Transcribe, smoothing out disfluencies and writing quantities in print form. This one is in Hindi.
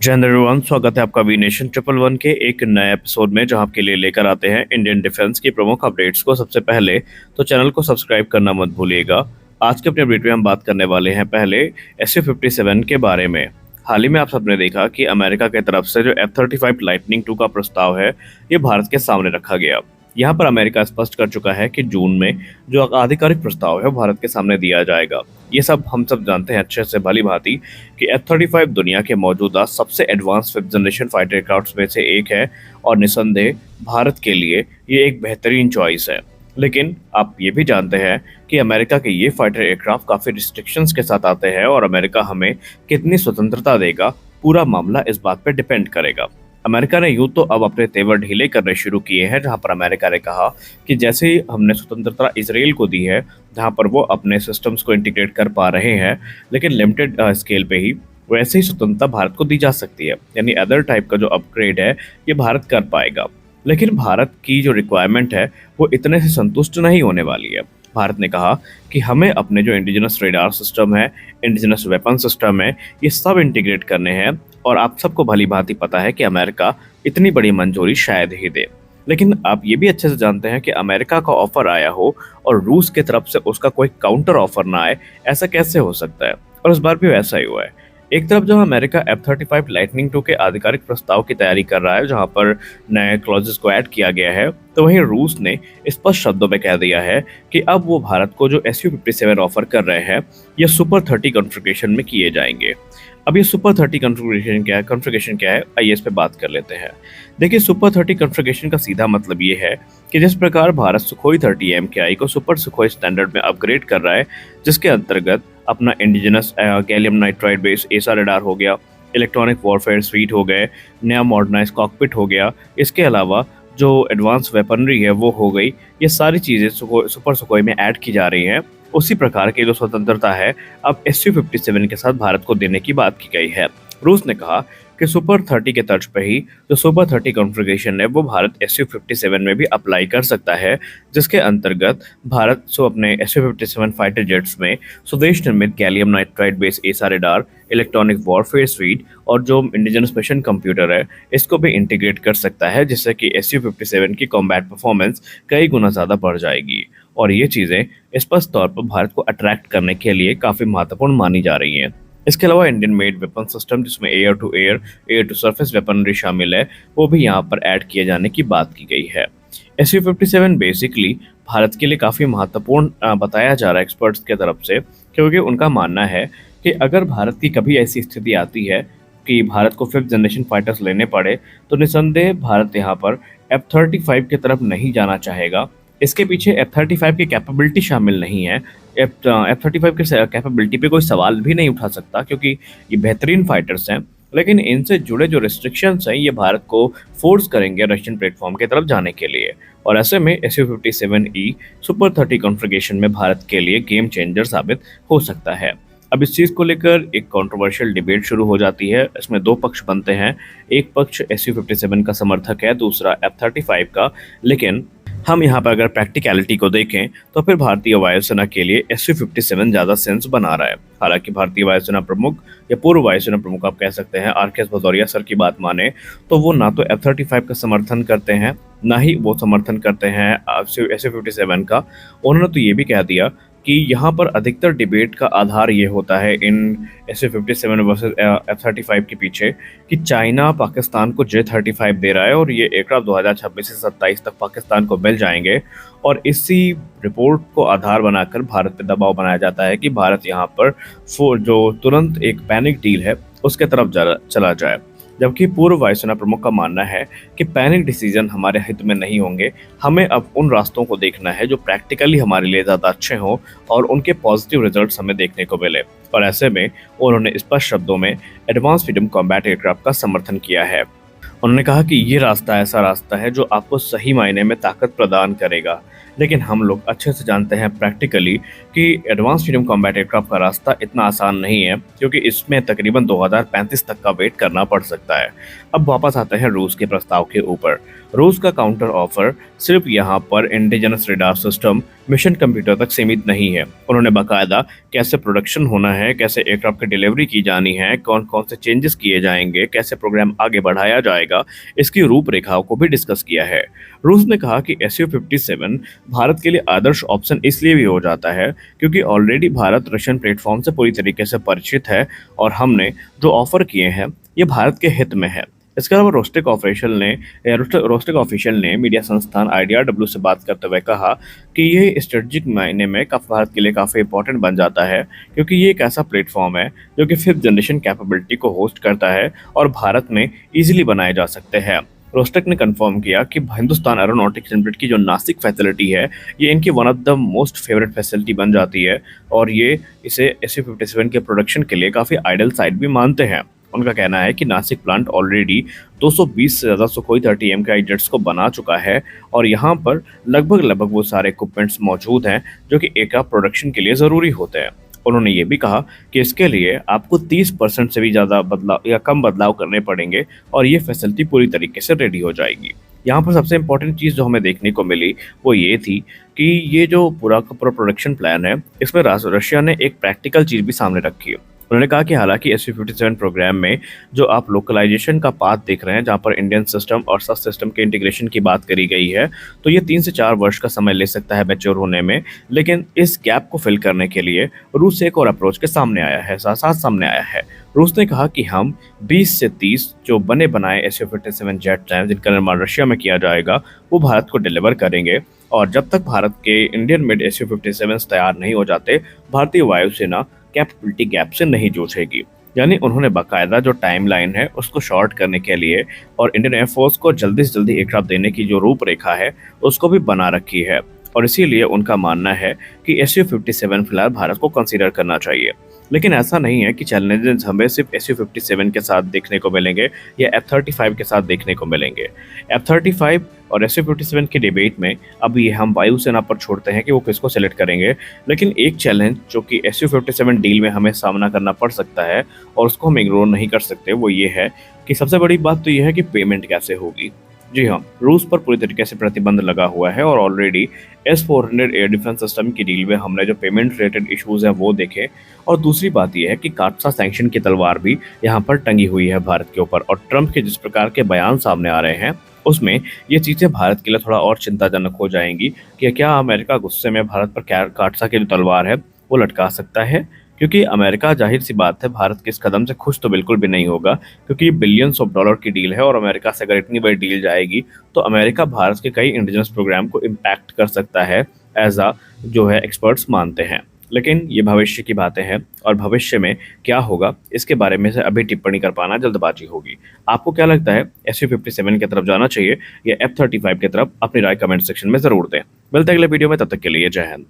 जय हिंद एवरीवन, स्वागत है आपका वी नेशन 111 के एक नए एपिसोड में, जहां आपके लिए लेकर आते हैं इंडियन डिफेंस की प्रमुख अपडेट्स को। सबसे पहले तो चैनल को सब्सक्राइब करना मत भूलिएगा। आज के अपने अपडेट में हम बात करने वाले हैं पहले SU-57 के बारे में। हाल ही में आप सबने देखा कि अमेरिका की तरफ से जो F-35 लाइटनिंग 2 का प्रस्ताव है, ये भारत के सामने रखा गया। यहाँ पर अमेरिका स्पष्ट कर चुका है कि जून में जो आधिकारिक प्रस्ताव है भारत के सामने दिया जाएगा। ये सब हम सब जानते हैं अच्छे से भली भांति कि F-35 दुनिया के मौजूदा सबसे advance fifth generation fighter aircraft में से एक है और निसंदेह भारत के लिए ये एक बेहतरीन चॉइस है। लेकिन आप ये भी जानते हैं कि अमेरिका के ये फाइटर एयरक्राफ्ट काफ़ी रिस्ट्रिक्शंस के साथ आते हैं और अमेरिका हमें कितनी स्वतंत्रता देगा, पूरा मामला इस बात पर डिपेंड करेगा। अमेरिका ने यूं तो अब अपने तेवर ढीले करने शुरू किए हैं, जहां पर अमेरिका ने कहा कि जैसे ही हमने स्वतंत्रता इसराइल को दी है, जहां पर वो अपने सिस्टम्स को इंटीग्रेट कर पा रहे हैं, लेकिन लिमिटेड स्केल पे ही, वैसे ही स्वतंत्रता भारत को दी जा सकती है। यानी अदर टाइप का जो अपग्रेड है ये भारत कर पाएगा। लेकिन भारत की जो रिक्वायरमेंट है वो इतने से संतुष्ट नहीं होने वाली है। भारत ने कहा कि हमें अपने जो इंडिजिनस रेडार सिस्टम है, इंडिजिनस वेपन सिस्टम है, ये सब इंटीग्रेट करने हैं। और आप सबको भली भांति पता है कि अमेरिका इतनी बड़ी मंजूरी शायद ही दे। लेकिन आप ये भी अच्छे से जानते हैं कि अमेरिका का ऑफर आया हो और रूस की तरफ से उसका कोई काउंटर ऑफर ना आए, ऐसा कैसे हो सकता है? और इस बार भी वैसा ही हुआ है। एक तरफ जब अमेरिका F-35 लाइटनिंग 2 के आधिकारिक प्रस्ताव की तैयारी कर रहा है, जहां पर नए क्लॉजेस को ऐड किया गया है, तो वहीं रूस ने स्पष्ट शब्दों में कह दिया है कि अब वो भारत को जो SU-57 ऑफर कर रहे हैं, ये सुपर 30 कॉन्फ़िगरेशन में किए जाएंगे। अब ये सुपर 30 कॉन्फ़िगरेशन क्या है, आइए इस पे बात कर लेते हैं। देखिए, सुपर 30 कॉन्फ़िगरेशन का सीधा मतलब ये है कि जिस प्रकार भारत सुखोई 30 MKI को सुपर सुखोई स्टैंडर्ड में अपग्रेड कर रहा है, जिसके अंतर्गत अपना इंडिजिनस गैलियम नाइट्राइड बेस्ड एसा रडार हो गया, इलेक्ट्रॉनिक वॉरफेयर स्वीट हो गए, नया मॉडर्नाइज कॉकपिट हो गया, इसके अलावा जो एडवांस वेपनरी है वो हो गई। ये सारी चीज़ें सुपर सुखोई में ऐड की जा रही हैं। उसी प्रकार की जो स्वतंत्रता है अब SU-57 के साथ भारत को देने की बात की गई है। रूस ने कहा कि सुपर 30 के तर्ज पर ही जो सुपर 30 कॉन्फ़िगरेशन है वो भारत SU-57 में भी अप्लाई कर सकता है, जिसके अंतर्गत भारत अपने SU-57 फाइटर जेट्स में स्वदेश निर्मित गैलियम नाइट्राइड बेस्ड एसा रडार, इलेक्ट्रॉनिक वॉरफेयर स्वीट और जो इंडिजिनस मिशन कंप्यूटर है, इसको भी इंटीग्रेट कर सकता है, जिससे कि SU-57 की कॉम्बैट परफॉर्मेंस कई गुना ज़्यादा बढ़ जाएगी। और ये चीज़ें स्पष्ट तौर पर भारत को अट्रैक्ट करने के लिए काफ़ी महत्वपूर्ण मानी जा रही हैं। इसके अलावा इंडियन मेड वेपन सिस्टम, जिसमें air to air, air to surface weaponry शामिल है, वो भी यहाँ पर ऐड किए जाने की बात की गई है। SU-57 बेसिकली भारत के लिए काफ़ी महत्वपूर्ण बताया जा रहा है एक्सपर्ट्स की तरफ से, क्योंकि उनका मानना है कि अगर भारत की कभी ऐसी स्थिति आती है कि भारत को फिफ्थ जनरेशन फाइटर्स लेने पड़े, तो निसंदेह भारत यहाँ पर F-35 की तरफ नहीं जाना चाहेगा। इसके पीछे F-35 की कैपेबिलिटी शामिल नहीं है। F-35 की कैपेबिलिटी पे कोई सवाल भी नहीं उठा सकता, क्योंकि ये बेहतरीन फाइटर्स हैं। लेकिन इनसे जुड़े जो रिस्ट्रिक्शंस हैं, ये भारत को फोर्स करेंगे रशियन प्लेटफॉर्म की तरफ जाने के लिए। और ऐसे में SU-57E सुपर 30 कॉन्फ़िगरेशन में भारत के लिए गेम चेंजर साबित हो सकता है। अब इस चीज़ को लेकर एक कंट्रोवर्शियल डिबेट शुरू हो जाती है। इसमें दो पक्ष बनते हैं। एक पक्ष SU-57 का समर्थक है, दूसरा F-35 का। लेकिन हम यहाँ पर अगर प्रैक्टिकलिटी को देखें तो फिर भारतीय वायुसेना के लिए SU-57 ज़्यादा सेंस बना रहा है। हालांकि भारतीय वायुसेना प्रमुख या पूर्व वायुसेना प्रमुख आप कह सकते हैं, RKS भदौरिया सर की बात माने तो वो ना तो F-35 का समर्थन करते हैं, ना ही वो समर्थन करते हैं SU-57 का। उन्होंने तो ये भी कह दिया कि यहाँ पर अधिकतर डिबेट का आधार ये होता है इन SU-57 वर्सेस F-35 के पीछे कि चाइना पाकिस्तान को J-35 दे रहा है और ये एयरक्राफ्ट 2026 से 27 तक पाकिस्तान को मिल जाएंगे। और इसी रिपोर्ट को आधार बनाकर भारत पर दबाव बनाया जाता है कि भारत यहाँ पर जो तुरंत एक पैनिक डील है उसके तरफ चला जाए। जबकि पूर्व वायुसेना प्रमुख का मानना है कि पैनिक डिसीजन हमारे हित में नहीं होंगे। हमें अब उन रास्तों को देखना है जो प्रैक्टिकली हमारे लिए ज़्यादा अच्छे हों और उनके पॉजिटिव रिजल्ट्स हमें देखने को मिले। और ऐसे में उन्होंने स्पष्ट शब्दों में एडवांस फ्रीडम कॉम्बैट एयरक्राफ्ट का समर्थन किया है। उन्होंने कहा कि ये रास्ता ऐसा रास्ता है जो आपको सही मायने में ताकत प्रदान करेगा। लेकिन हम लोग अच्छे से जानते हैं प्रैक्टिकली कि एडवांस फ्रीडम कॉम्बैट एयरक्राफ्ट का रास्ता इतना आसान नहीं है, क्योंकि इसमें तकरीबन 2035 तक का वेट करना पड़ सकता है। अब वापस आते हैं रूस के प्रस्ताव के ऊपर। रूस का काउंटर ऑफर सिर्फ यहाँ पर indigenous radar system, mission computer तक सीमित नहीं है। उन्होंने बाकायदा कैसे प्रोडक्शन होना है, कैसे एयरक्राफ्ट की डिलीवरी की जानी है, कौन कौन से चेंजेस किए जाएंगे, कैसे प्रोग्राम आगे बढ़ाया जाएगा, इसकी रूपरेखाओं को भी डिस्कस किया है। रूस ने कहा कि SU-57 भारत के लिए आदर्श ऑप्शन इसलिए भी हो जाता है क्योंकि ऑलरेडी भारत रशियन प्लेटफॉर्म से पूरी तरीके से परिचित है और हमने जो ऑफर किए हैं ये भारत के हित में है। इसके अलावा रोस्टेक ऑफिशियल ने मीडिया संस्थान IDRW से बात करते हुए कहा कि ये स्ट्रेटजिक मायने में भारत के लिए काफ़ी इंपॉर्टेंट बन जाता है क्योंकि ये एक ऐसा प्लेटफॉर्म है जो कि 5th जनरेशन कैपेबिलिटी को होस्ट करता है और भारत में इजीली बनाए जा सकते हैं। रोस्टेक ने कंफर्म किया कि हिंदुस्तान एरोनॉटिक्स लिमिटेड की जो नासिक फैसिलिटी है ये इनकी one of the most favourite facility बन जाती है और ये इसे SU-57 के प्रोडक्शन के लिए काफ़ी आइडल साइट भी मानते हैं। उनका कहना है कि नासिक प्लांट ऑलरेडी 220 से ज़्यादा सुखोई 30 MKI जेट्स को बना चुका है और यहाँ पर लगभग वो सारे इक्विपमेंट्स मौजूद हैं जो कि एयरक्राफ्ट प्रोडक्शन के लिए ज़रूरी होते हैं। उन्होंने ये भी कहा कि इसके लिए आपको 30% से भी ज़्यादा बदलाव या कम बदलाव करने पड़ेंगे और ये फैसिलिटी पूरी तरीके से रेडी हो जाएगी। यहाँ पर सबसे इम्पोर्टेंट चीज़ जो हमें देखने को मिली वो ये थी कि ये जो पूरा का पूरा प्रोडक्शन प्लान है इसमें रशिया ने एक प्रैक्टिकल चीज़ भी सामने रखी है। उन्होंने कहा कि हालांकि SU-57 प्रोग्राम में जो आप लोकलाइजेशन का पाथ देख रहे हैं जहां पर इंडियन सिस्टम और सब सिस्टम के इंटीग्रेशन की बात करी गई है तो ये 3 से 4 वर्ष का समय ले सकता है मैच्योर होने में, लेकिन इस गैप को फिल करने के लिए रूस एक और अप्रोच के सामने आया है सामने आया है। रूस ने कहा कि हम 20 से 30 जो बने बनाए SU-57 जेट हैं जिनका निर्माण रशिया में किया जाएगा वो भारत को डिलीवर करेंगे और जब तक भारत के इंडियन मेड SU-57 तैयार नहीं हो जाते भारतीय वायुसेना कैपेबिलिटी गैप से नहीं जूझेगी। यानी उन्होंने बाकायदा जो टाइमलाइन है उसको शॉर्ट करने के लिए और इंडियन एयरफोर्स को जल्दी से जल्दी एयरक्राफ्ट देने की जो रूपरेखा है उसको भी बना रखी है और इसीलिए उनका मानना है कि SU-57 फिलहाल भारत को कंसीडर करना चाहिए। लेकिन ऐसा नहीं है कि चैलेंजेस हमें सिर्फ SU-57 के साथ देखने को मिलेंगे या F-35 के साथ देखने को मिलेंगे। F-35 और SU-57 की डिबेट में अब ये हम वायुसेना पर छोड़ते हैं कि वो किसको सिलेक्ट करेंगे, लेकिन एक चैलेंज जो कि SU-57 डील में हमें सामना करना पड़ सकता है और उसको हम इग्नोर नहीं कर सकते वो ये है कि सबसे बड़ी बात तो ये है कि पेमेंट कैसे होगी। जी हाँ, रूस पर पूरी तरीके से प्रतिबंध लगा हुआ है और already S-400 air defence system की डील में हमने जो पेमेंट रिलेटेड इश्यूज हैं वो देखे और दूसरी बात यह है कि काटसा सैंक्शन की तलवार भी यहाँ पर टंगी हुई है भारत के ऊपर और ट्रंप के जिस प्रकार के बयान सामने आ रहे हैं उसमें ये चीज़ें भारत के लिए थोड़ा और चिंताजनक हो जाएंगी कि क्या अमेरिका गुस्से में भारत पर काटसा की जो तलवार है वो लटका सकता है, क्योंकि अमेरिका जाहिर सी बात है भारत के इस कदम से खुश तो बिल्कुल भी नहीं होगा क्योंकि ये बिलियंस ऑफ डॉलर की डील है और अमेरिका से अगर इतनी बड़ी डील जाएगी तो अमेरिका भारत के कई इंडिजिनस प्रोग्राम को इम्पैक्ट कर सकता है एज आ जो है एक्सपर्ट्स मानते हैं। लेकिन ये भविष्य की बातें हैं और भविष्य में क्या होगा इसके बारे में से अभी टिप्पणी कर पाना जल्दबाजी होगी। आपको क्या लगता है SU-57 की तरफ जाना चाहिए या F-35 की तरफ? अपनी राय कमेंट सेक्शन में जरूर दें। मिलते हैं अगले वीडियो में, तब तक के लिए जय हिंद।